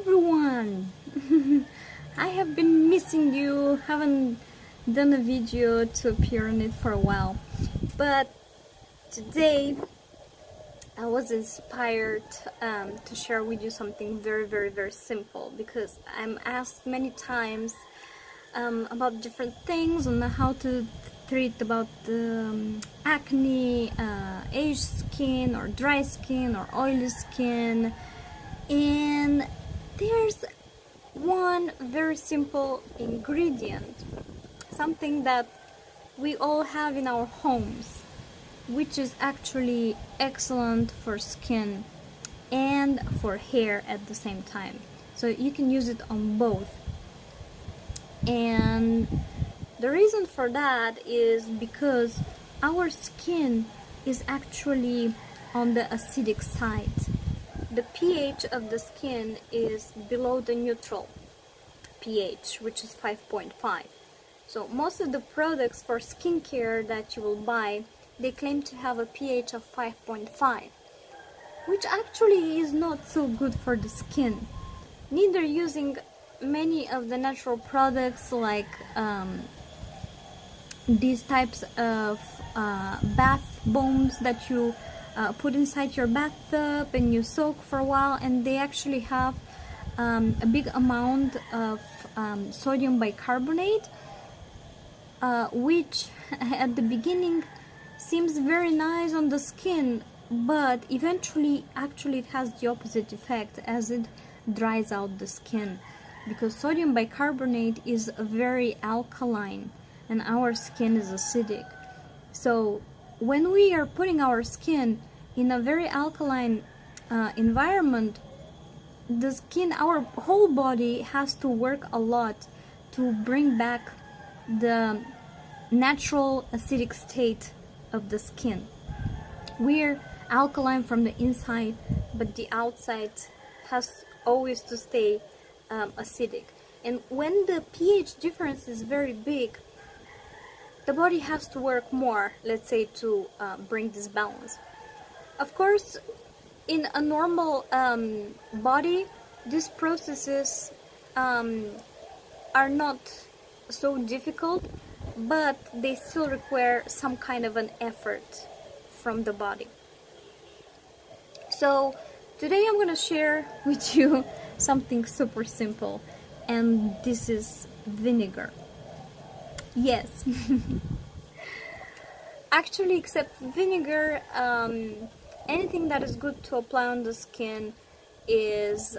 everyone! I have been missing you, haven't done a video to appear on it for a while, but today I was inspired to share with you something very simple, because I'm asked many times about different things on how to treat about acne, aged skin or dry skin or oily skin. And there's one very simple ingredient, something that we all have in our homes, which is actually excellent for skin and for hair at the same time. So you can use it on both. And the reason for that is because our skin is actually on the acidic side. The pH of the skin is below the neutral pH, which is 5.5. So most of the products for skincare that you will buy, they claim to have a pH of 5.5, which actually is not so good for the skin. Neither using many of the natural products like these types of bath bombs that you put inside your bathtub and you soak for a while, and they actually have a big amount of sodium bicarbonate, which at the beginning seems very nice on the skin, but eventually actually it has the opposite effect as it dries out the skin, because sodium bicarbonate is very alkaline and our skin is acidic. So when we are putting our skin in a very alkaline environment, the skin, our whole body has to work a lot to bring back the natural acidic state of the skin. We're alkaline from the inside, but the outside has always to stay acidic. And when the pH difference is very big, the body has to work more, let's say, to bring this balance. Of course, in a normal body, these processes are not so difficult, but they still require some kind of an effort from the body. So today I'm going to share with you something super simple, and this is vinegar. Yes. Actually, except vinegar, anything that is good to apply on the skin is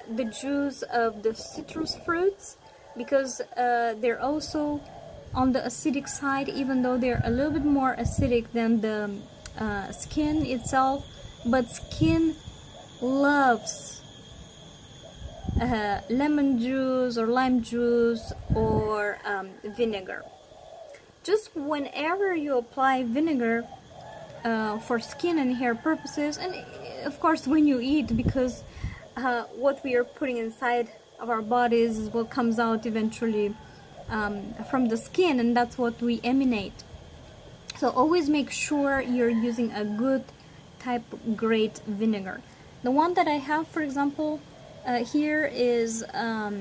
the juice of the citrus fruits, because they're also on the acidic side, even though they're a little bit more acidic than the skin itself. But skin loves lemon juice or lime juice or vinegar. Just whenever you apply vinegar for skin and hair purposes, and of course when you eat, because what we are putting inside of our bodies is what comes out eventually from the skin, and that's what we emanate. So always make sure you're using a good type grade vinegar. The one that I have, for example, here is a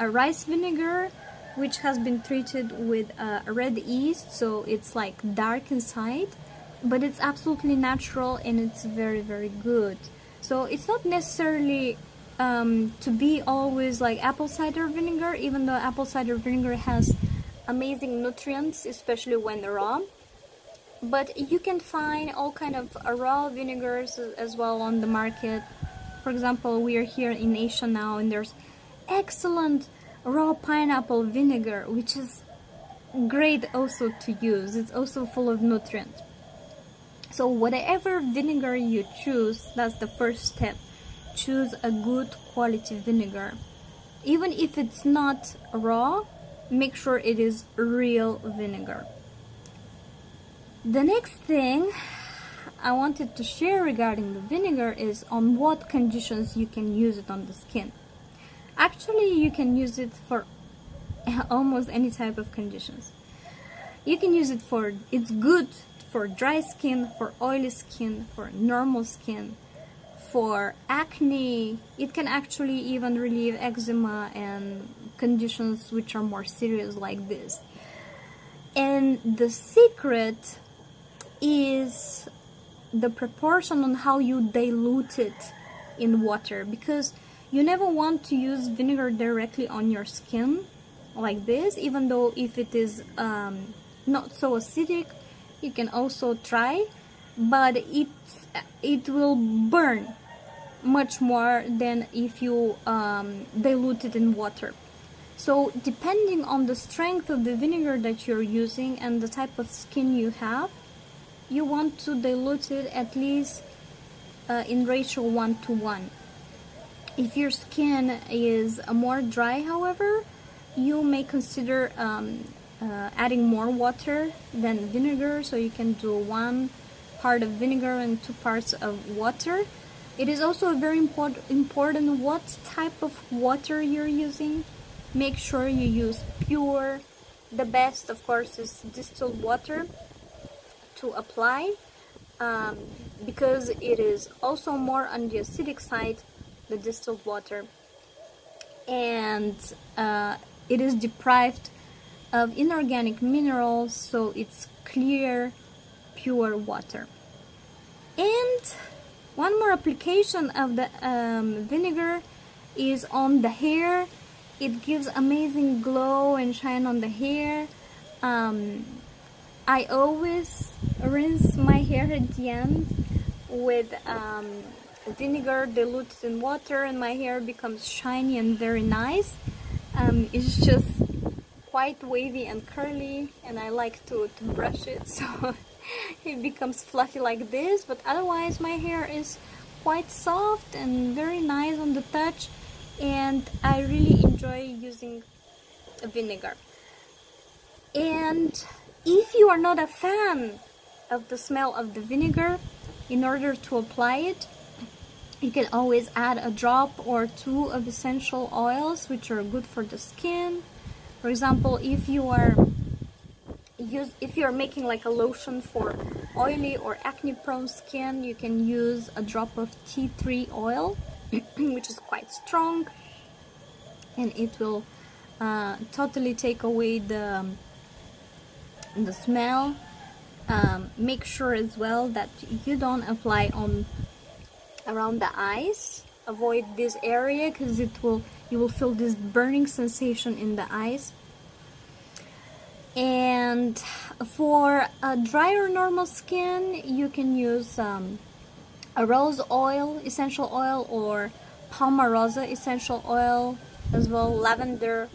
rice vinegar, which has been treated with red yeast, so it's like dark inside, but it's absolutely natural and it's very good. So it's not necessarily to be always like apple cider vinegar, even though apple cider vinegar has amazing nutrients, especially when raw. But you can find all kind of raw vinegars as well on the market. For example, we are here in Asia now, and there's excellent raw pineapple vinegar, which is great also to use. It's also full of nutrients. So whatever vinegar you choose, that's the first step. Choose a good quality vinegar. Even if it's not raw, make sure it is real vinegar. The next thing I wanted to share regarding the vinegar is on what conditions you can use it on the skin. Actually, you can use it for almost any type of conditions. You can use it for, it's good for dry skin, for oily skin, for normal skin, for acne. It can actually even relieve eczema and conditions which are more serious like this. And the secret is the proportion on how you dilute it in water, because you never want to use vinegar directly on your skin like this, even though if it is not so acidic, you can also try, but it will burn much more than if you dilute it in water. So depending on the strength of the vinegar that you're using and the type of skin you have, you want to dilute it at least in ratio 1:1. If your skin is more dry, however, you may consider adding more water than vinegar, so you can do 1 part of vinegar and 2 parts of water. It is also very important what type of water you're using. Make sure you use pure. The best, of course, is distilled water to apply, because it is also more on the acidic side, the distilled water, and it is deprived of inorganic minerals, so it's clear, pure water. And one more application of the vinegar is on the hair. It gives amazing glow and shine on the hair. I always rinse my hair at the end with vinegar diluted in water, and my hair becomes shiny and very nice. It's just quite wavy and curly, and I like to brush it so it becomes fluffy like this, but otherwise my hair is quite soft and very nice on the touch, and I really enjoy using vinegar. And if you are not a fan of the smell of the vinegar, in order to apply it, you can always add a drop or 2 of essential oils which are good for the skin. For example, if you're making like a lotion for oily or acne prone skin, you can use a drop of tea tree oil which is quite strong, and it will totally take away the smell. Make sure as well that you don't apply on around the eyes. Avoid this area because you will feel this burning sensation in the eyes. And for a dry or normal skin, you can use a rose oil, essential oil, or palmarosa essential oil as well. Lavender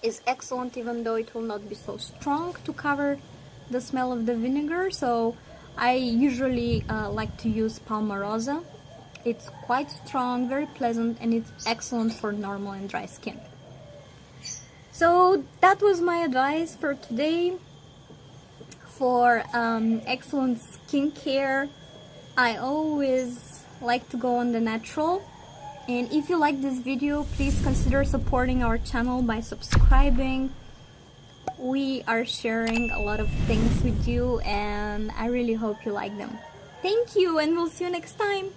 is excellent, even though it will not be so strong to cover the smell of the vinegar. So I usually like to use palmarosa. It's quite strong, very pleasant, and it's excellent for normal and dry skin. So that was my advice for today for excellent skincare. I always like to go on the natural. And if you like this video, please consider supporting our channel by subscribing. We are sharing a lot of things with you, and I really hope you like them. Thank you, and we'll see you next time.